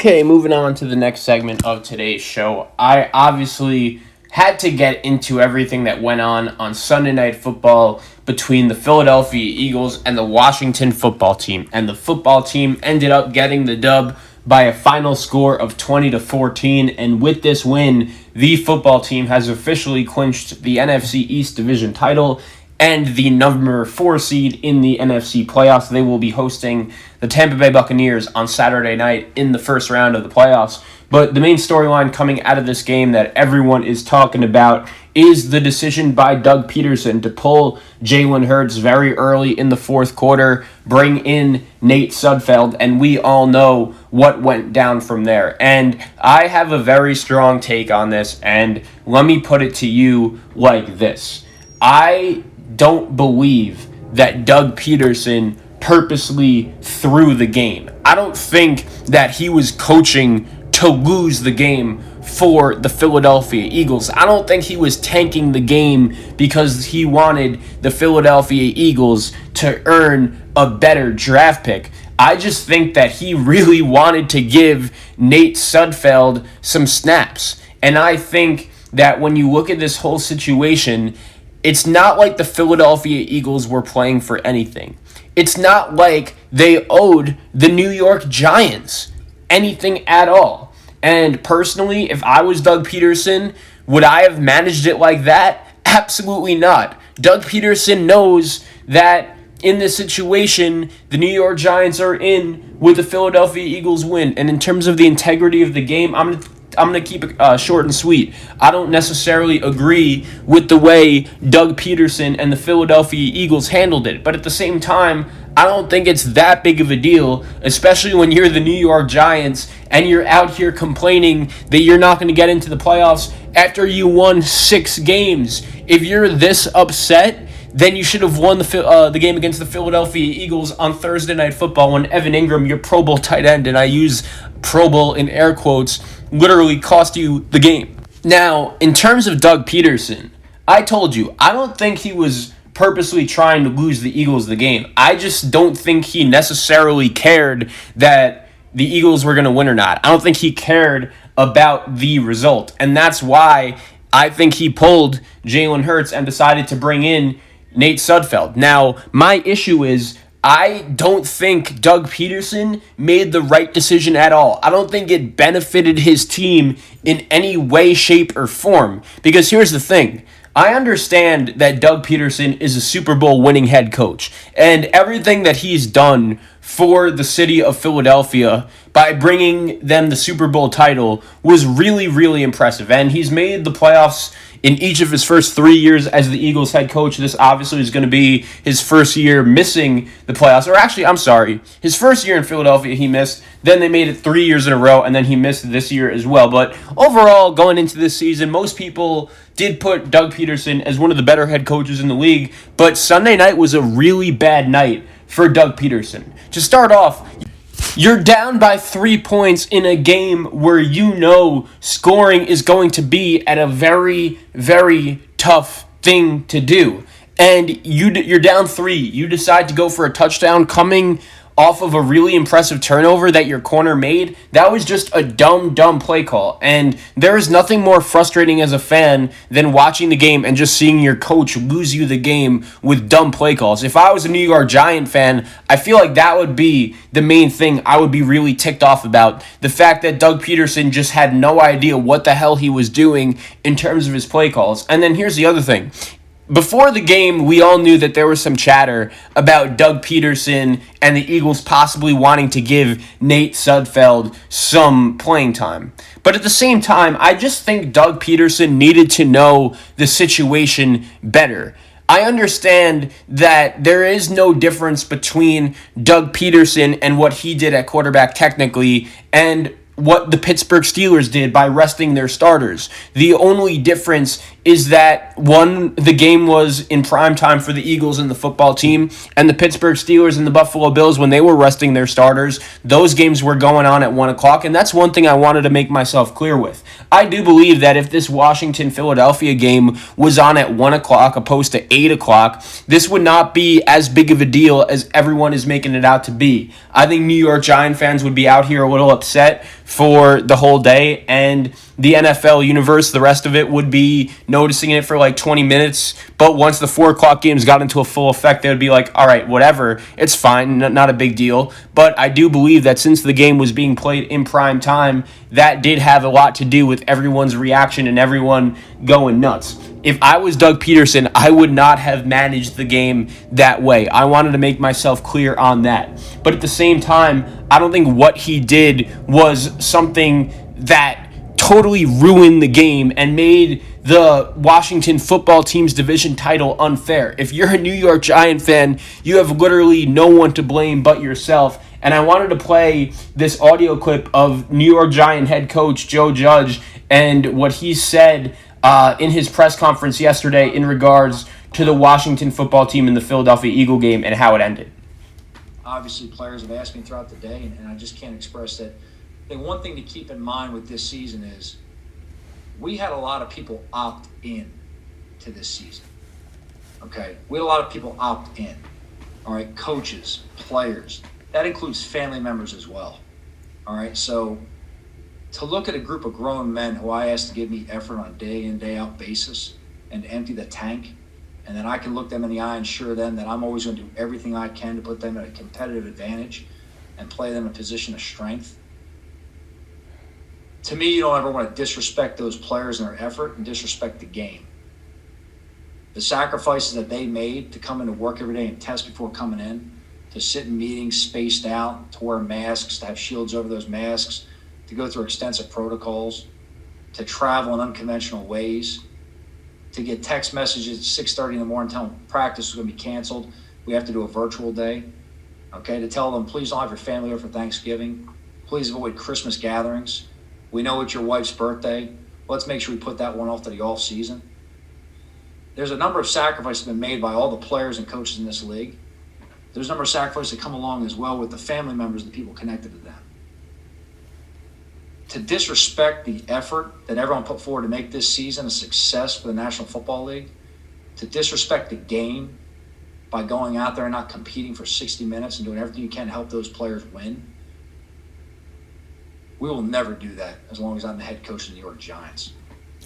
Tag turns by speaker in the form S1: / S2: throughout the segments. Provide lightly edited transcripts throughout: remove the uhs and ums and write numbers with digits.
S1: Okay, moving on to the next segment of today's show. I obviously had to get into everything that went on Sunday Night Football between the Philadelphia Eagles and the Washington football team. And the football team ended up getting the dub by a final score of 20-14. And with this win, the football team has officially clinched the NFC East division title and the number 4 seed in the NFC playoffs. They will be hosting the Tampa Bay Buccaneers on Saturday night in the first round of the playoffs. But the main storyline coming out of this game that everyone is talking about is the decision by Doug Pederson to pull Jalen Hurts very early in the fourth quarter, bring in Nate Sudfeld, and we all know what went down from there. And I have a very strong take on this, and let me put it to you like this. I don't believe that Doug Pederson purposely threw the game. I don't think that he was coaching to lose the game for the Philadelphia Eagles. I don't think he was tanking the game because he wanted the Philadelphia Eagles to earn a better draft pick. I just think that he really wanted to give Nate Sudfeld some snaps. And I think that when you look at this whole situation, it's not like the Philadelphia Eagles were playing for anything. It's not like they owed the New York Giants anything at all. And personally, if I was Doug Pederson, would I have managed it like that? Absolutely not. Doug Pederson knows that in this situation, the New York Giants are in with the Philadelphia Eagles win. And in terms of the integrity of the game, I'm going to keep it short and sweet. I don't necessarily agree with the way Doug Pederson and the Philadelphia Eagles handled it. But at the same time, I don't think it's that big of a deal, especially when you're the New York Giants and you're out here complaining that you're not going to get into the playoffs after you won 6 games. If you're this upset, then you should have won the game against the Philadelphia Eagles on Thursday Night Football when Evan Ingram, your Pro Bowl tight end, and I use Pro Bowl in air quotes, literally cost you the game. Now, in terms of Doug Pederson, I told you, I don't think he was purposely trying to lose the Eagles the game. I just don't think he necessarily cared that the Eagles were going to win or not. I don't think he cared about the result. And that's why I think he pulled Jalen Hurts and decided to bring in Nate Sudfeld. Now, my issue is I don't think Doug Pederson made the right decision at all. I don't think it benefited his team in any way, shape, or form. Because here's the thing. I understand that Doug Pederson is a Super Bowl winning head coach, and everything that he's done for the city of Philadelphia by bringing them the Super Bowl title was really, really impressive. And he's made the playoffs in each of his first 3 years as the Eagles head coach. This obviously is going to be his first year missing the playoffs. Or actually, I'm sorry. His first year in Philadelphia, he missed. Then they made it 3 years in a row, and then he missed this year as well. But overall, going into this season, most people did put Doug Pederson as one of the better head coaches in the league. But Sunday night was a really bad night for Doug Pederson. To start off, you're down by 3 points in a game where you know scoring is going to be at a very, very tough thing to do. And you're down 3. You decide to go for a touchdown coming off of a really impressive turnover that your corner made. That was just a dumb play call. And there is nothing more frustrating as a fan than watching the game and just seeing your coach lose you the game with dumb play calls. If I was a New York Giant fan, I feel like that would be the main thing I would be really ticked off about. The fact that Doug Pederson just had no idea what the hell he was doing in terms of his play calls. And then here's the other thing. Before the game, we all knew that there was some chatter about Doug Pederson and the Eagles possibly wanting to give Nate Sudfeld some playing time. But at the same time, I just think Doug Pederson needed to know the situation better. I understand that there is no difference between Doug Pederson and what he did at quarterback technically and what the Pittsburgh Steelers did by resting their starters. The only difference is that one, the game was in prime time for the Eagles and the football team, and the Pittsburgh Steelers and the Buffalo Bills, when they were resting their starters, those games were going on at 1 o'clock, and that's one thing I wanted to make myself clear with. I do believe that if this Washington-Philadelphia game was on at 1 o'clock opposed to 8 o'clock, this would not be as big of a deal as everyone is making it out to be. I think New York Giant fans would be out here a little upset for the whole day, and the NFL universe, the rest of it, would be noticing it for like 20 minutes. But once the 4 o'clock games got into a full effect, they would be like, all right, whatever, it's fine, not a big deal. But I do believe that since the game was being played in prime time, that did have a lot to do with everyone's reaction and everyone going nuts. If I was Doug Pederson, I would not have managed the game that way. I wanted to make myself clear on that. But at the same time, I don't think what he did was something that totally ruined the game and made the Washington football team's division title unfair. If you're a New York Giant fan, you have literally no one to blame but yourself. And I wanted to play this audio clip of New York Giant head coach Joe Judge and what he said in his press conference yesterday in regards to the Washington football team in the Philadelphia Eagle game and how it ended.
S2: Obviously, players have asked me throughout the day, and I just can't express that. I think one thing to keep in mind with this season is we had a lot of people opt in to this season. Okay? We had a lot of people opt in. All right? Coaches, players. That includes family members as well. All right? So to look at a group of grown men who I asked to give me effort on a day in, day out basis and empty the tank, and then I can look them in the eye and assure them that I'm always going to do everything I can to put them at a competitive advantage and play them in a position of strength. To me, you don't ever want to disrespect those players and their effort and disrespect the game. The sacrifices that they made to come into work every day and test before coming in, to sit in meetings spaced out, to wear masks, to have shields over those masks, to go through extensive protocols, to travel in unconventional ways, to get text messages at 6:30 in the morning telling them practice is going to be canceled. We have to do a virtual day. Okay, to tell them, please don't have your family over for Thanksgiving. Please avoid Christmas gatherings. We know it's your wife's birthday. Let's make sure we put that one off to the off season. There's a number of sacrifices been made by all the players and coaches in this league. There's a number of sacrifices that come along as well with the family members and the people connected to them. To disrespect the effort that everyone put forward to make this season a success for the National Football League, to disrespect the game by going out there and not competing for 60 minutes and doing everything you can to help those players win, we will never do that as long as I'm the head coach of the New York Giants.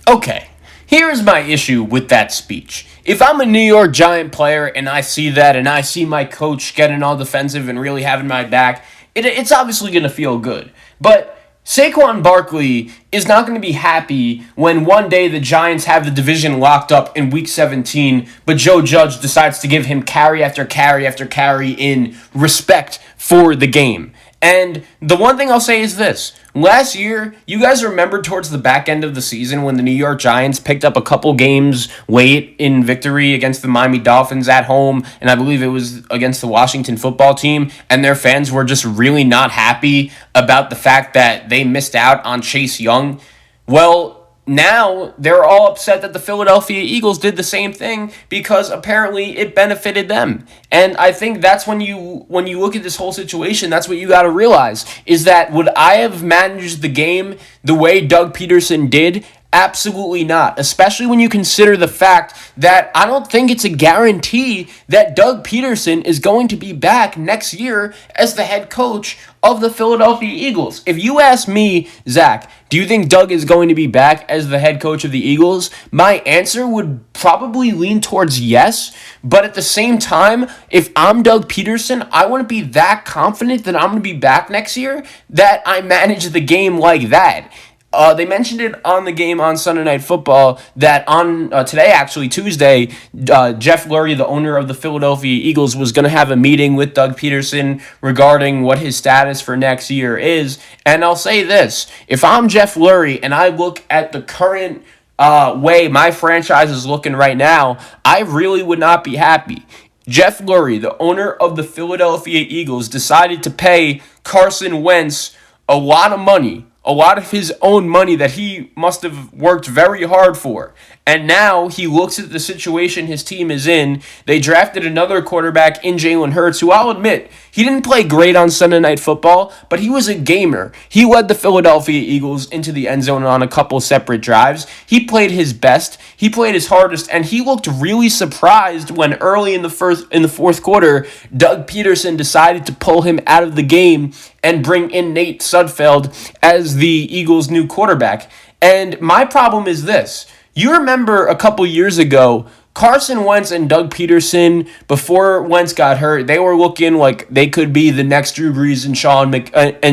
S1: Okay, here's my issue with that speech. If I'm a New York Giant player and I see that and I see my coach getting all defensive and really having my back, it's obviously going to feel good. But Saquon Barkley is not going to be happy when one day the Giants have the division locked up in Week 17, but Joe Judge decides to give him carry after carry after carry in respect for the game. And the one thing I'll say is this. Last year, you guys remember towards the back end of the season when the New York Giants picked up a couple games late in victory against the Miami Dolphins at home, and I believe it was against the Washington football team, and their fans were just really not happy about the fact that they missed out on Chase Young? Well, now they're all upset that the Philadelphia Eagles did the same thing because apparently it benefited them. And I think that's when you look at this whole situation, that's what you got to realize, is that would I have managed the game the way Doug Pederson did? Absolutely not, especially when you consider the fact that I don't think it's a guarantee that Doug Pederson is going to be back next year as the head coach of the Philadelphia Eagles. If you ask me, Zach, do you think Doug is going to be back as the head coach of the Eagles? My answer would probably lean towards yes, but at the same time, if I'm Doug Pederson, I want to be that confident that I'm going to be back next year that I manage the game like that. They mentioned it on the game on Sunday Night Football that on today, actually Tuesday, Jeff Lurie, the owner of the Philadelphia Eagles, was going to have a meeting with Doug Pederson regarding what his status for next year is. And I'll say this, if I'm Jeff Lurie and I look at the current way my franchise is looking right now, I really would not be happy. Jeff Lurie, the owner of the Philadelphia Eagles, decided to pay Carson Wentz a lot of money a lot of his own money that he must have worked very hard for. And now he looks at the situation his team is in. They drafted another quarterback in Jalen Hurts, who I'll admit, he didn't play great on Sunday Night Football, but he was a gamer. He led the Philadelphia Eagles into the end zone on a couple separate drives. He played his best. He played his hardest, and he looked really surprised when early in the fourth quarter, Doug Pederson decided to pull him out of the game and bring in Nate Sudfeld as the Eagles' new quarterback. And my problem is this. You remember a couple years ago, Carson Wentz and Doug Pederson, before Wentz got hurt, they were looking like they could be the next Drew Brees and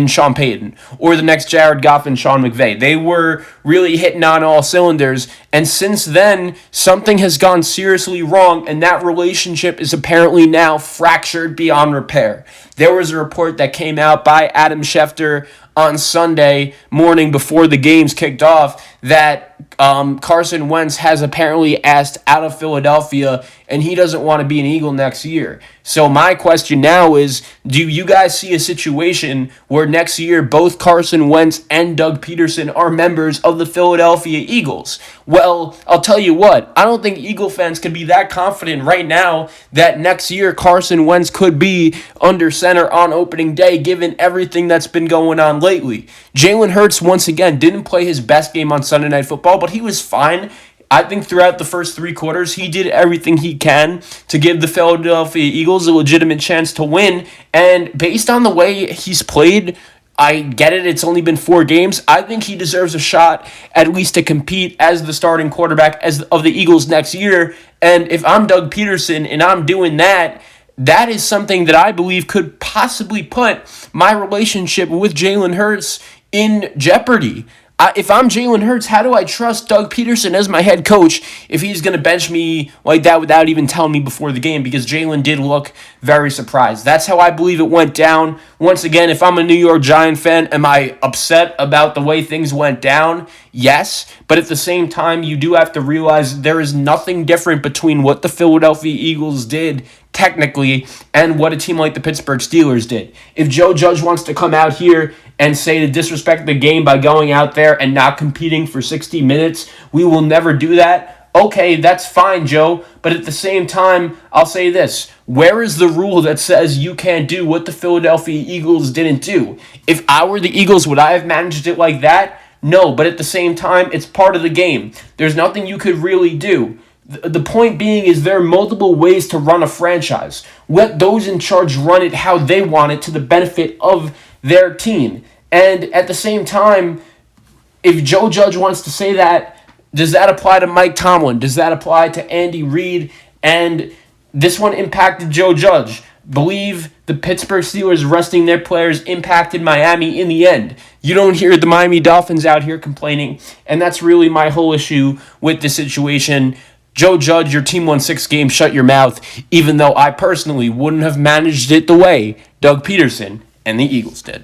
S1: Sean Payton, or the next Jared Goff and Sean McVay. They were really hitting on all cylinders, and since then, something has gone seriously wrong, and that relationship is apparently now fractured beyond repair. There was a report that came out by Adam Schefter on Sunday morning before the games kicked off that Carson Wentz has apparently asked out of Philadelphia and he doesn't want to be an Eagle next year. So my question now is, do you guys see a situation where next year both Carson Wentz and Doug Pederson are members of the Philadelphia Eagles? Well, I'll tell you what, I don't think Eagle fans can be that confident right now that next year Carson Wentz could be under center on opening day given everything that's been going on lately. Jalen Hurts, once again, didn't play his best game on Sunday Night Football, but he was fine. I think throughout the first three quarters, he did everything he can to give the Philadelphia Eagles a legitimate chance to win. And based on the way he's played, I get it, it's only been 4 games. I think he deserves a shot at least to compete as the starting quarterback of the Eagles next year. And if I'm Doug Pederson and I'm doing that, that is something that I believe could possibly put my relationship with Jalen Hurts in jeopardy. If I'm Jalen Hurts, how do I trust Doug Pederson as my head coach if he's going to bench me like that without even telling me before the game? Because Jalen did look very surprised. That's how I believe it went down. Once again, if I'm a New York Giant fan, am I upset about the way things went down? Yes. But at the same time, you do have to realize there is nothing different between what the Philadelphia Eagles did technically and what a team like the Pittsburgh Steelers did. If Joe Judge wants to come out here and say to disrespect the game by going out there and not competing for 60 minutes, we will never do that. Okay, that's fine, Joe. But at the same time, I'll say this. Where is the rule that says you can't do what the Philadelphia Eagles didn't do? If I were the Eagles, would I have managed it like that? No, but at the same time, it's part of the game. There's nothing you could really do. The point being is there are multiple ways to run a franchise. Let those in charge run it how they want it to the benefit of their team. And at the same time, if Joe Judge wants to say that, does that apply to Mike Tomlin? Does that apply to Andy Reid? And this one impacted Joe Judge. Believe the Pittsburgh Steelers resting their players impacted Miami in the end. You don't hear the Miami Dolphins out here complaining, and that's really my whole issue with the situation. Joe Judge, your team won 6 games, shut your mouth, even though I personally wouldn't have managed it the way Doug Pederson and the Eagles did.